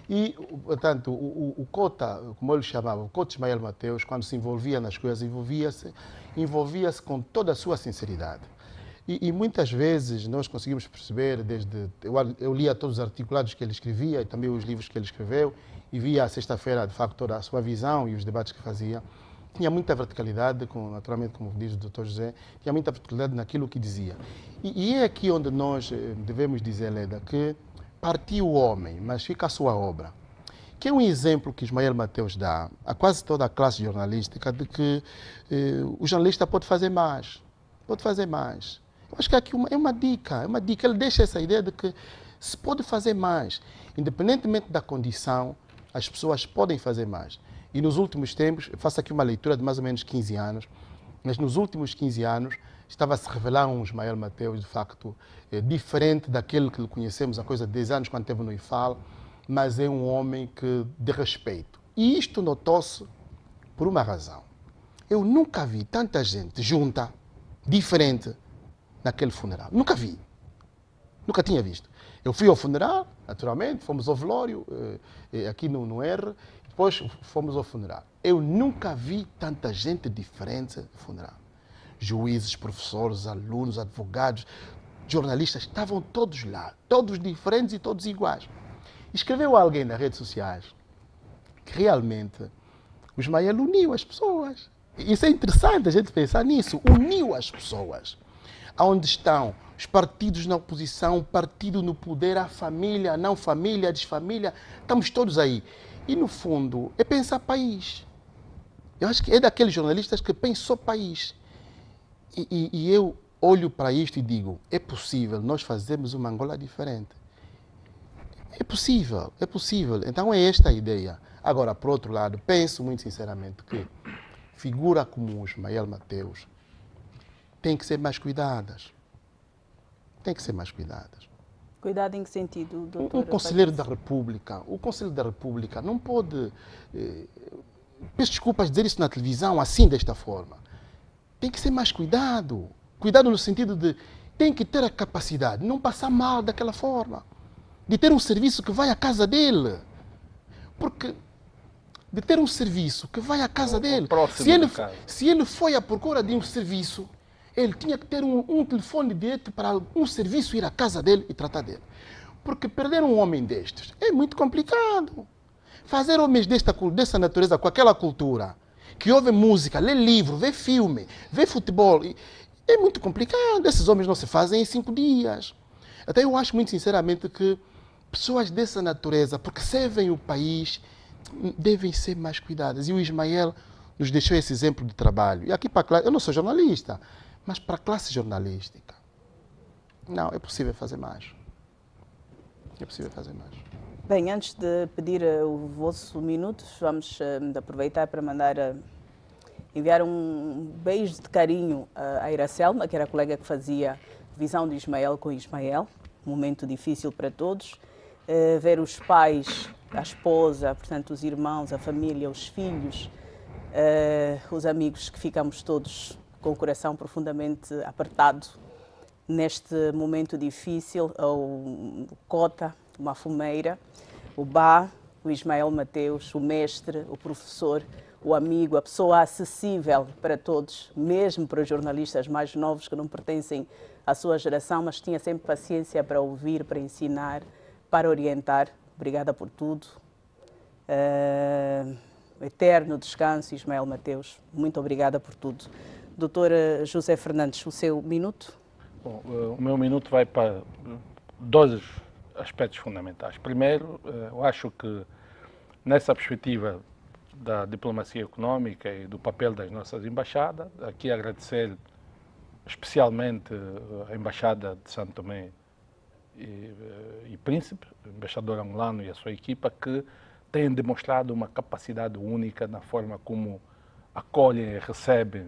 E, portanto, o Cota, como ele chamava, o Cota Ismael Mateus, quando se envolvia nas coisas, envolvia-se com toda a sua sinceridade. E muitas vezes nós conseguimos perceber, eu lia todos os articulados que ele escrevia e também os livros que ele escreveu, e via à sexta-feira, de facto, toda a sua visão e os debates que fazia. Tinha muita verticalidade, naturalmente, como diz o Dr. José, tinha muita verticalidade naquilo que dizia. E é aqui onde nós devemos dizer, Leda, que partiu o homem, mas fica a sua obra. Que é um exemplo que Ismael Mateus dá a quase toda a classe jornalística de que o jornalista pode fazer mais. Pode fazer mais. Eu acho que aqui é uma dica. Ele deixa essa ideia de que se pode fazer mais. Independentemente da condição, as pessoas podem fazer mais. E nos últimos tempos, eu faço aqui uma leitura de mais ou menos 15 anos, mas nos últimos 15 anos estava a se revelar um Ismael Mateus, de facto, diferente daquele que conhecemos há coisa de 10 anos, quando esteve no IFAL, mas é um homem de respeito. E isto notou-se por uma razão. Eu nunca vi tanta gente junta, diferente, naquele funeral. Nunca vi. Nunca tinha visto. Eu fui ao funeral, naturalmente, fomos ao velório, aqui no R, depois fomos ao funeral. Eu nunca vi tanta gente diferente no funeral. Juízes, professores, alunos, advogados, jornalistas, estavam todos lá, todos diferentes e todos iguais. Escreveu alguém nas redes sociais que realmente o Ismael uniu as pessoas. Isso é interessante a gente pensar nisso, uniu as pessoas. Onde estão os partidos na oposição, o partido no poder, a família, a não família, a desfamília, estamos todos aí. E, no fundo, é pensar país. Eu acho que é daqueles jornalistas que pensam país. E eu olho para isto e digo, é possível nós fazermos uma Angola diferente. É possível, é possível. Então é esta a ideia. Agora, por outro lado, penso muito sinceramente que figura como o Ismael Mateus tem que ser mais cuidadas. Tem que ser mais cuidadas. Cuidado em que sentido, doutor? Um conselheiro da República, o Conselho da República não pode, peço desculpas dizer isso na televisão, assim, desta forma. Tem que ser mais cuidado. Cuidado no sentido de, tem que ter a capacidade de não passar mal daquela forma. De ter um serviço que vai à casa dele. Porque, de ter um serviço que vai à casa dele. Se ele foi à procura de um serviço, ele tinha que ter um telefone direto para um serviço ir à casa dele e tratar dele. Porque perder um homem destes é muito complicado. Fazer homens dessa natureza, com aquela cultura, que ouve música, lê livro, vê filme, vê futebol, é muito complicado. Esses homens não se fazem em 5 dias. Até eu acho muito sinceramente que pessoas dessa natureza, porque servem o país, devem ser mais cuidadas. E o Ismael nos deixou esse exemplo de trabalho. E aqui para a classe, eu não sou jornalista, mas para a classe jornalística, não, é possível fazer mais. É possível fazer mais. Bem, antes de pedir o vosso minuto, vamos aproveitar para enviar um beijo de carinho à Iracelma, que era a colega que fazia Visão de Ismael com Ismael. Um momento difícil para todos. Ver os pais, a esposa, portanto, os irmãos, a família, os filhos, os amigos, que ficamos todos com o coração profundamente apertado neste momento difícil. O Cota, o Mafumeira, o Bá, o Ismael Mateus, o mestre, o professor, o amigo, a pessoa acessível para todos, mesmo para os jornalistas mais novos que não pertencem à sua geração, mas tinha sempre paciência para ouvir, para ensinar, para orientar. Obrigada por tudo. Eterno descanso, Ismael Mateus. Muito obrigada por tudo. Doutor José Fernandes, o seu minuto? Bom, o meu minuto vai para 2 aspectos fundamentais. Primeiro, eu acho que nessa perspectiva da diplomacia económica e do papel das nossas embaixadas, aqui agradecer especialmente a Embaixada de Santo Tomé e Príncipe, o embaixador angolano e a sua equipa, que têm demonstrado uma capacidade única na forma como acolhem e recebem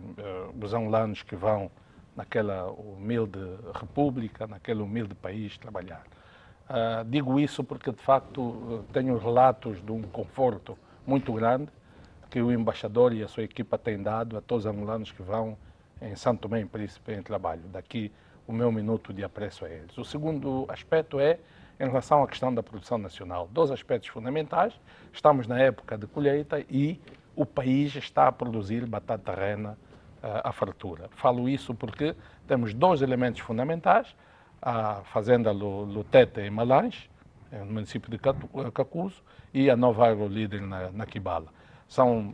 os angolanos que vão naquela humilde república, naquele humilde país trabalhar. Digo isso porque, de facto, tenho relatos de um conforto muito grande que o embaixador e a sua equipa têm dado a todos os angolanos que vão em Santo Tomé e Príncipe em trabalho. Daqui o meu minuto de apreço a eles. O segundo aspecto é em relação à questão da produção nacional. 2 aspectos fundamentais. Estamos na época de colheita e o país está a produzir batata rena à fartura. Falo isso porque temos 2 elementos fundamentais. A fazenda Lutete em Malange, no município de Cacuzo, e a Nova Agrolíder na Quibala. São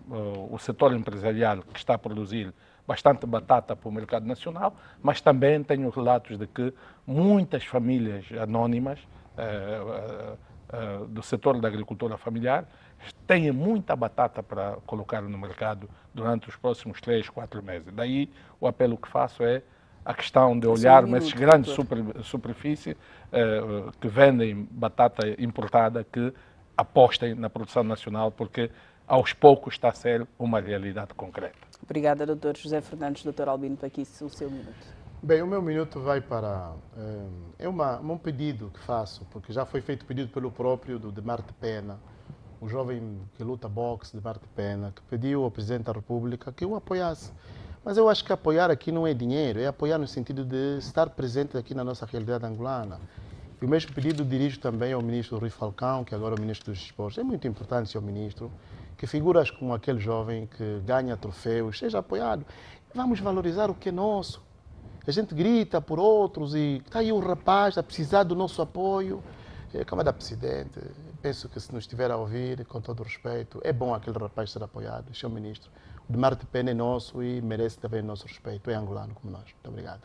o setor empresarial que está a produzir bastante batata para o mercado nacional, mas também tenho relatos de que muitas famílias anónimas do setor da agricultura familiar têm muita batata para colocar no mercado durante os próximos 3, 4 meses. Daí o apelo que faço é a questão de olhar nesses grandes superfícies que vendem batata importada, que apostem na produção nacional, porque aos poucos está a ser uma realidade concreta. Obrigada, doutor José Fernandes. Doutor Albino Paquice, o seu minuto. Bem, o meu minuto vai para... um pedido que faço, porque já foi feito pedido pelo próprio do Demar de Pena, o jovem que luta boxe, Demar de Pena, que pediu ao Presidente da República que o apoiasse. Mas eu acho que apoiar aqui não é dinheiro, é apoiar no sentido de estar presente aqui na nossa realidade angolana. E o mesmo pedido dirijo também ao ministro Rui Falcão, que agora é o ministro dos Esportes. É muito importante, senhor ministro, que figuras como aquele jovem que ganha troféus seja apoiado. Vamos valorizar o que é nosso. A gente grita por outros e está aí o rapaz a precisar do nosso apoio. Camarada Presidente, penso que se nos estiver a ouvir, com todo o respeito, é bom aquele rapaz ser apoiado, senhor ministro. O Demar de Pena é nosso e merece também o nosso respeito. É angolano como nós. Muito obrigado.